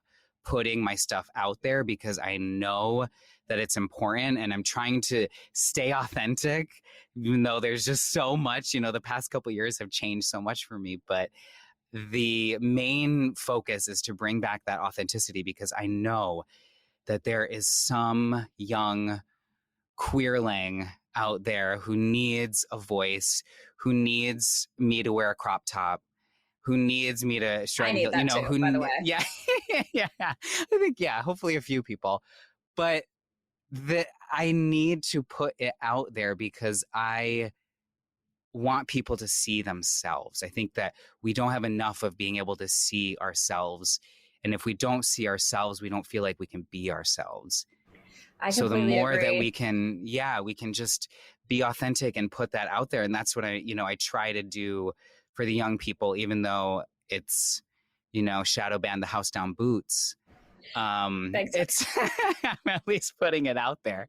putting my stuff out there because I know that it's important and I'm trying to stay authentic, even though there's just so much, the past couple of years have changed so much for me. But the main focus is to bring back that authenticity because I know that there is some young queerling out there who needs a voice, who needs me to wear a crop top, who needs me to I need that too, by the way. Yeah. Yeah. I think, hopefully a few people. But I need to put it out there because I want people to see themselves. I think that we don't have enough of being able to see ourselves. And if we don't see ourselves, we don't feel like we can be ourselves. So the more agree. that we can just be authentic and put that out there. And that's what I try to do for the young people, even though it's, shadow ban the house down boots. It's I'm at least putting it out there.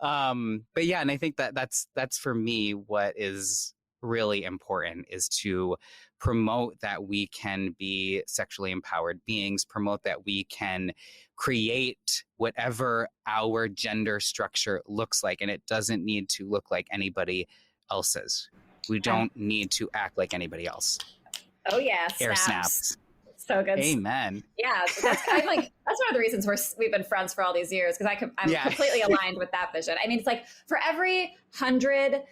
But yeah, and I think that's for me what is really important is to promote that we can be sexually empowered beings, promote that we can create whatever our gender structure looks like, and it doesn't need to look like anybody else's. We don't need to act like anybody else. Oh yeah, Air snaps. So good. Amen. Yeah, so that's one of the reasons we've been friends for all these years, because I'm completely aligned with that vision. I mean, it's like for every 100,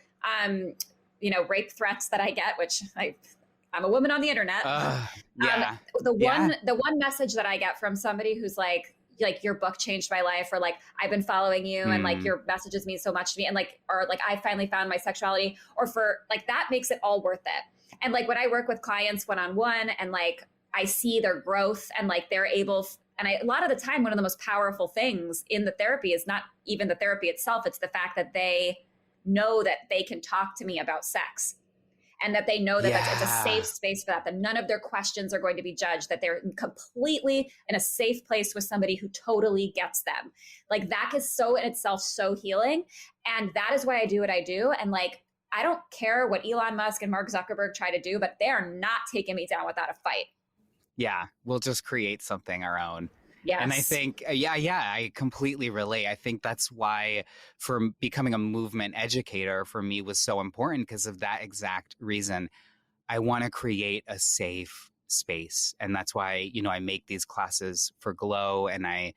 rape threats that I get, which I'm a woman on the internet. The one message that I get from somebody who's like your book changed my life, or like I've been following you and like your messages mean so much to me, and like, or like I finally found my sexuality, or for like that makes it all worth it. And like when I work with clients one-on-one and like I see their growth and like they're able, and a lot of the time, one of the most powerful things in the therapy is not even the therapy itself. It's the fact that they know that they can talk to me about sex, and that they know that it's a safe space for that none of their questions are going to be judged, that they're completely in a safe place with somebody who totally gets them. Like that is so in itself so healing. And that is why I do what I do. And like, I don't care what Elon Musk and Mark Zuckerberg try to do, but they are not taking me down without a fight. Yeah, we'll just create something our own. Yes. And I think, I completely relate. I think that's why for becoming a movement educator for me was so important, because of that exact reason. I want to create a safe space. And that's why, I make these classes for Glow, and I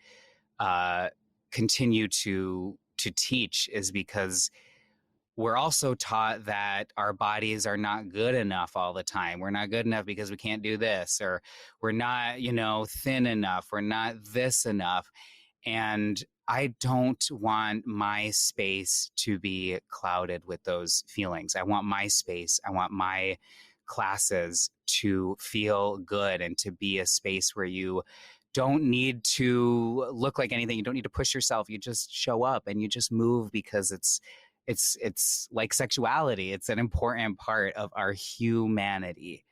continue to teach, is because we're also taught that our bodies are not good enough all the time. We're not good enough because we can't do this, or we're not, thin enough. We're not this enough. And I don't want my space to be clouded with those feelings. I want my space, I want my classes to feel good and to be a space where you don't need to look like anything. You don't need to push yourself. You just show up and you just move, because it's like sexuality. It's an important part of our humanity,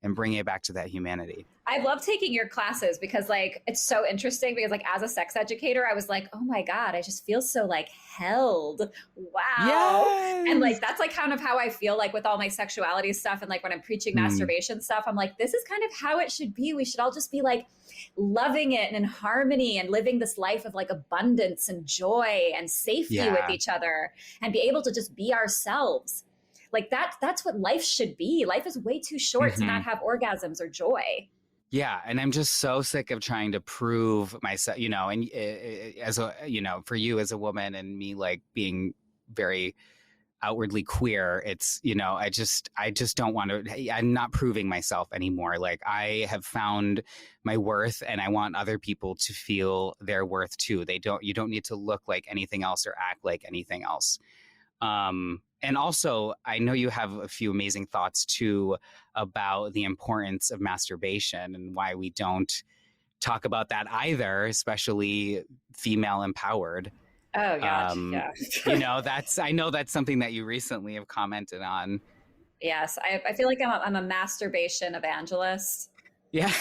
and bringing it back to that humanity. I love taking your classes because like, it's so interesting, because like as a sex educator, I was like, oh my God, I just feel so like held. Wow. Yes. And like, that's like kind of how I feel like with all my sexuality stuff. And like when I'm preaching masturbation stuff, I'm like, this is kind of how it should be. We should all just be like loving it and in harmony and living this life of like abundance and joy and safety with each other, and be able to just be ourselves. Like that's what life should be. Life is way too short to not have orgasms or joy. Yeah. And I'm just so sick of trying to prove myself, and as a, for you as a woman, and me like being very outwardly queer, it's, I just don't want to, I'm not proving myself anymore. Like I have found my worth, and I want other people to feel their worth too. You don't need to look like anything else or act like anything else. And also, I know you have a few amazing thoughts too about the importance of masturbation and why we don't talk about that either, especially female empowered. Oh gosh, I know that's something that you recently have commented on. Yes, I feel like I'm a masturbation evangelist. Yeah.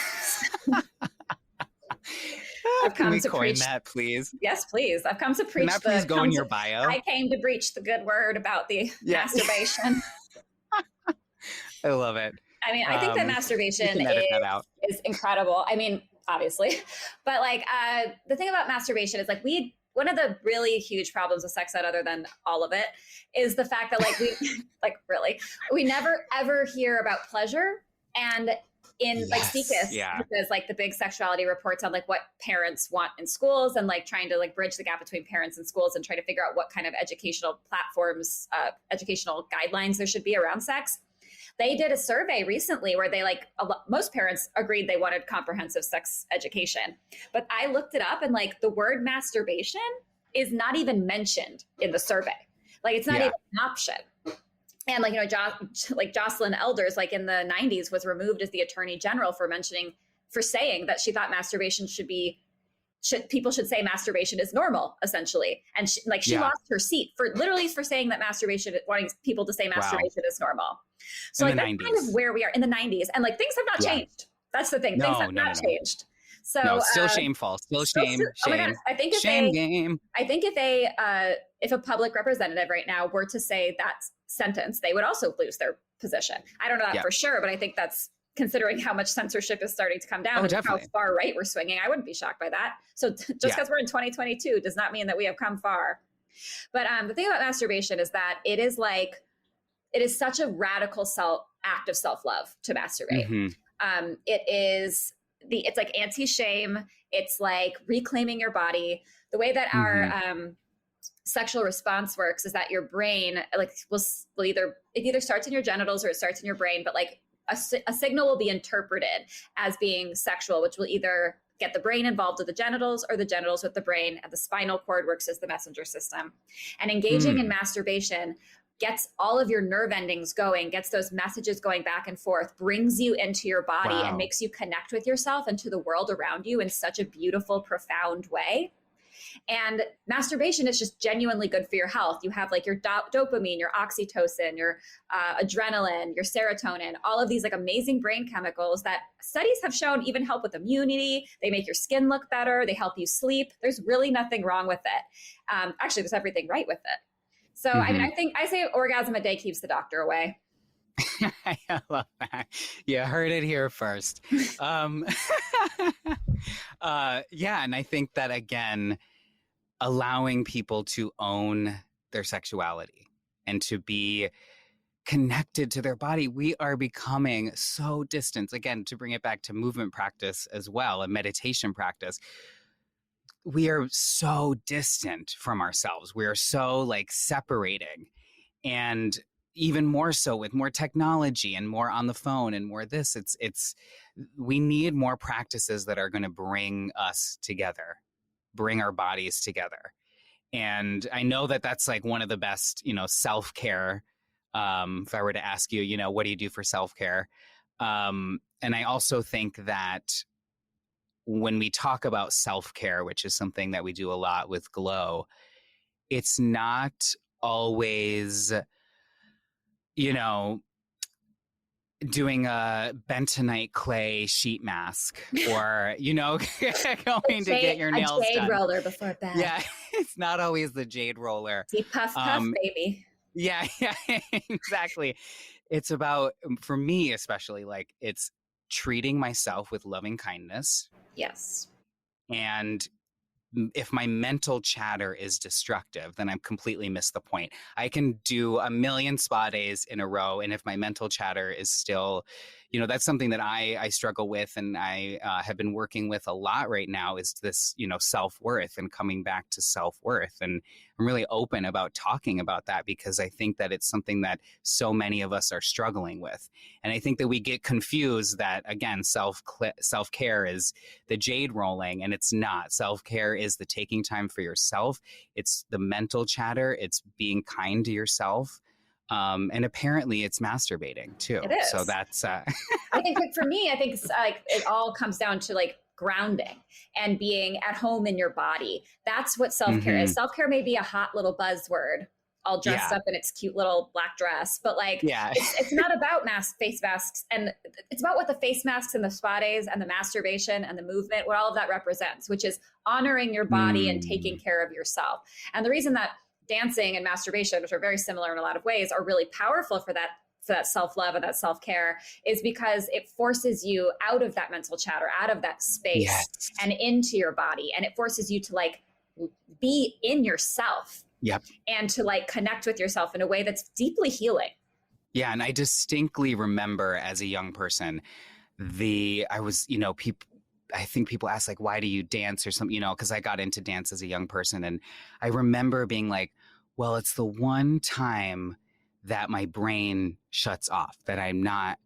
I've come to coin preach that, please. Yes, please. I've come to preach. Can that please go in your bio? I came to preach the good word about the masturbation. I love it. I mean, I think that masturbation is incredible. I mean, obviously, but like the thing about masturbation is like one of the really huge problems with sex ed, other than all of it, is the fact that like we never ever hear about pleasure. And in like SECUS, because like the big sexuality reports on like what parents want in schools, and like trying to like bridge the gap between parents and schools, and try to figure out what kind of educational platforms, educational guidelines there should be around sex. They did a survey recently where they most parents agreed they wanted comprehensive sex education. But I looked it up, and like the word masturbation is not even mentioned in the survey. Like it's not even an option. And like, Jocelyn Elders, like in the 90s, was removed as the attorney general for saying that she thought masturbation people should say masturbation is normal, essentially. And she lost her seat for saying that wanting people to say masturbation is normal. So like that's kind of where we are in the 90s. And like things have not changed. That's the thing. Things have not changed. So still shameful. Still shame. Oh my God. I think if a public representative right now were to say that sentence, they would also lose their position. I don't know that for sure, but I think that's, considering how much censorship is starting to come down and how far right we're swinging, I wouldn't be shocked by that. So just because we're in 2022 does not mean that we have come far. But the thing about masturbation is that it is such a radical act of self-love to masturbate. It is it's like anti-shame. It's like reclaiming your body. The way that our sexual response works is that your brain like will either starts in your genitals or it starts in your brain, but like a signal will be interpreted as being sexual, which will either get the brain involved with the genitals or the genitals with the brain, and the spinal cord works as the messenger system. And engaging in masturbation gets all of your nerve endings going, gets those messages going back and forth, brings you into your body and makes you connect with yourself and to the world around you in such a beautiful, profound way. And masturbation is just genuinely good for your health. You have like your dopamine, your oxytocin, your adrenaline, your serotonin, all of these like amazing brain chemicals that studies have shown even help with immunity. They make your skin look better. They help you sleep. There's really nothing wrong with it. Actually, there's everything right with it. So, I mean, I think I say orgasm a day keeps the doctor away. I love that. You heard it here first. Yeah. And I think that, again, allowing people to own their sexuality and to be connected to their body, we are becoming so distant. Again, to bring it back to movement practice as well, and meditation practice, we are so distant from ourselves. We are so like separating. And even more so with more technology and more on the phone and more this, we need more practices that are going to bring us together, bring our bodies together. And I know that that's like one of the best, self-care. If I were to ask you, what do you do for self-care? And I also think that when we talk about self-care, which is something that we do a lot with Glow, it's not always, doing a bentonite clay sheet mask or, going to get your nails done. A jade done. roller before bed. Yeah, it's not always the jade roller. See, puff, baby. Yeah, exactly. It's about, for me especially, like it's treating myself with loving kindness. Yes. And if my mental chatter is destructive, then I've completely missed the point. I can do a million spa days in a row, and if my mental chatter is still, that's something that I struggle with, and I have been working with a lot right now, is this, self-worth and coming back to self-worth. And I'm really open about talking about that because I think that it's something that so many of us are struggling with. And I think that we get confused that, again, self-care is the jade rolling, and it's not. Self-care is the taking time for yourself. It's the mental chatter. It's being kind to yourself. And apparently it's masturbating too. It is. So that's, I think like for me, it's like, it all comes down to like grounding and being at home in your body. That's what self-care is. Self-care may be a hot little buzzword, all dressed up in its cute little black dress, but like, it's not about face masks, and it's about what the face masks and the spa days and the masturbation and the movement, what all of that represents, which is honoring your body and taking care of yourself. And the reason that dancing and masturbation, which are very similar in a lot of ways, are really powerful for that self-love and that self-care is because it forces you out of that mental chatter, out of that space and into your body. And it forces you to like be in yourself and to like connect with yourself in a way that's deeply healing. Yeah. And I distinctly remember as a young person, I think people ask like, why do you dance or something, because I got into dance as a young person. And I remember being like, well, it's the one time that my brain shuts off, that I'm not,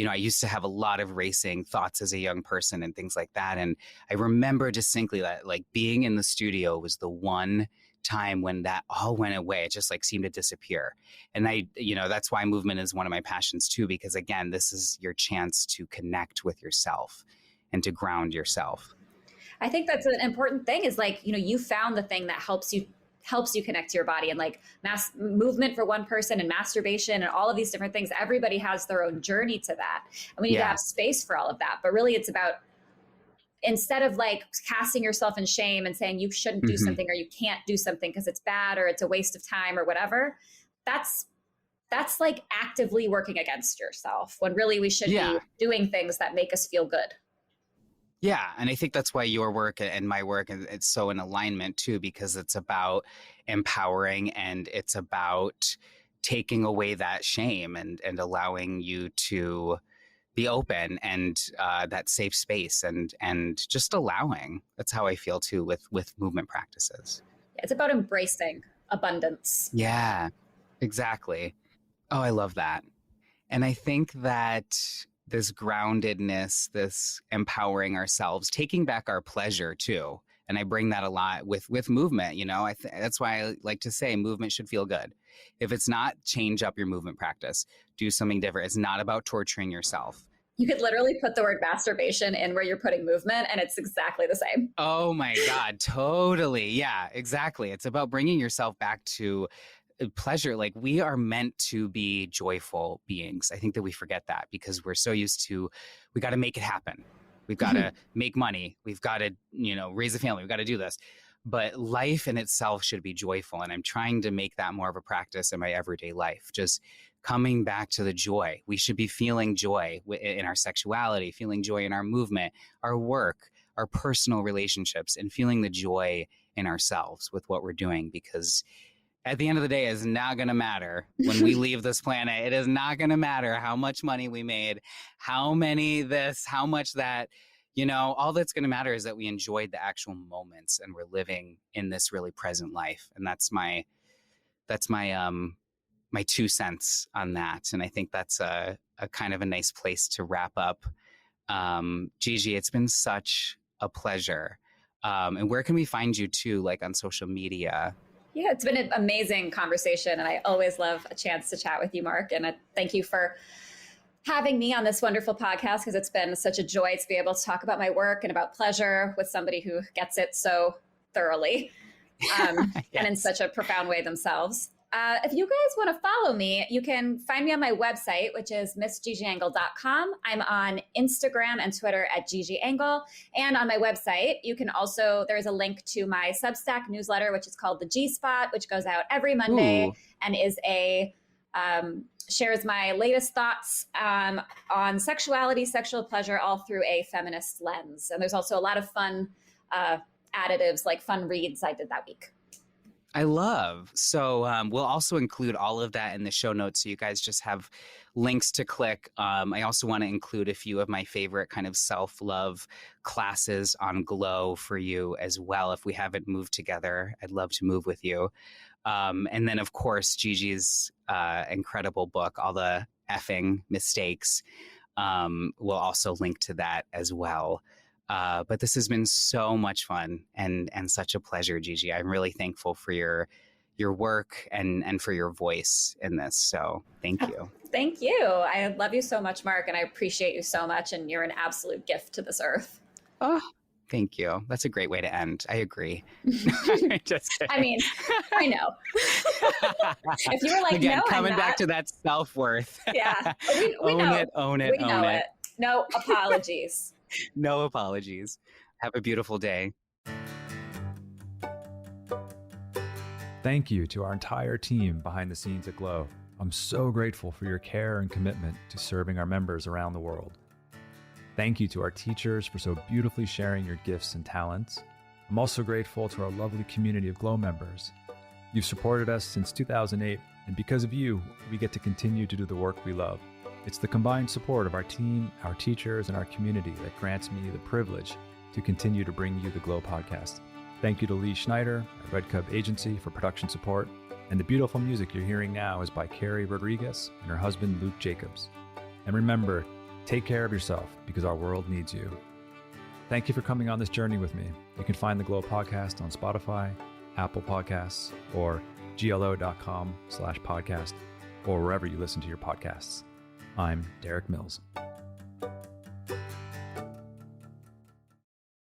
I used to have a lot of racing thoughts as a young person and things like that. And I remember distinctly that like being in the studio was the one time when that all went away. It just like seemed to disappear. And that's why movement is one of my passions too, because again, this is your chance to connect with yourself and to ground yourself. I think that's an important thing is like, you found the thing that helps you connect to your body, and like movement for one person and masturbation and all of these different things. Everybody has their own journey to that. And we need to have space for all of that. But really it's about, instead of like casting yourself in shame and saying you shouldn't do something or you can't do something because it's bad or it's a waste of time or whatever, that's like actively working against yourself when really we should be doing things that make us feel good. Yeah. And I think that's why your work and my work, it's so in alignment too, because it's about empowering and it's about taking away that shame and allowing you to be open and that safe space and just allowing. That's how I feel too with movement practices. It's about embracing abundance. Yeah, exactly. Oh, I love that. And I think that this groundedness, this empowering ourselves, taking back our pleasure too. And I bring that a lot with movement, you know, that's why I like to say movement should feel good. If it's not, change up your movement practice, do something different. It's not about torturing yourself. You could literally put the word masturbation in where you're putting movement and it's exactly the same. Oh my God, totally. Yeah, exactly. It's about bringing yourself back to pleasure. Like we are meant to be joyful beings. I think that we forget that because we're so used to, we got to make it happen. We've got to make money. We've got to, you know, raise a family. We've got to do this. But life in itself should be joyful. And I'm trying to make that more of a practice in my everyday life. Just coming back to the joy. We should be feeling joy in our sexuality, feeling joy in our movement, our work, our personal relationships, and feeling the joy in ourselves with what we're doing. Because at the end of the day, it's not going to matter when we leave this planet. It is not going to matter how much money we made, how many this, how much that, you know, all that's going to matter is that we enjoyed the actual moments and we're living in this really present life. And that's my 2 cents on that. And I think that's a kind of a nice place to wrap up. Gigi, it's been such a pleasure. And where can we find you too, like on social media? Yeah, it's been an amazing conversation. And I always love a chance to chat with you, Mark. And thank you for having me on this wonderful podcast, because it's been such a joy to be able to talk about my work and about pleasure with somebody who gets it so thoroughly Yes. and in such a profound way themselves. If you guys want to follow me, you can find me on my website, which is missgigiengle.com. I'm on Instagram and Twitter at Gigi Engle. And on my website, you can also, there is a link to my Substack newsletter, which is called the G Spot, which goes out every Monday and is shares my latest thoughts on sexuality, sexual pleasure, all through a feminist lens. And there's also a lot of fun additives, like fun reads I did that week. I love. So we'll also include all of that in the show notes, so you guys just have links to click. I also want to include a few of my favorite kind of self-love classes on Glow for you as well. If we haven't moved together, I'd love to move with you. And then, of course, Gigi's incredible book, All the Effing Mistakes. We'll also link to that as well. But this has been so much fun and such a pleasure, Gigi. I'm really thankful for your work and for your voice in this. So thank you. Thank you. I love you so much, Mark, and I appreciate you so much. And you're an absolute gift to this earth. Oh, thank you. That's a great way to end. I agree. Just kidding. I mean, I know. If you were like, again, no, coming I'm not. back to that self-worth. Yeah. We know. Own it. We know it. No apologies. No apologies. Have a beautiful day. Thank you to our entire team behind the scenes at Glow. I'm so grateful for your care and commitment to serving our members around the world. Thank you to our teachers for so beautifully sharing your gifts and talents. I'm also grateful to our lovely community of Glow members. You've supported us since 2008, and because of you, we get to continue to do the work we love. It's the combined support of our team, our teachers, and our community that grants me the privilege to continue to bring you the Glow podcast. Thank you to Lee Schneider at Red Cub Agency for production support. And the beautiful music you're hearing now is by Carrie Rodriguez and her husband, Luke Jacobs. And remember, take care of yourself because our world needs you. Thank you for coming on this journey with me. You can find the Glow podcast on Spotify, Apple Podcasts, or glo.com/podcast, or wherever you listen to your podcasts. I'm Derek Mills.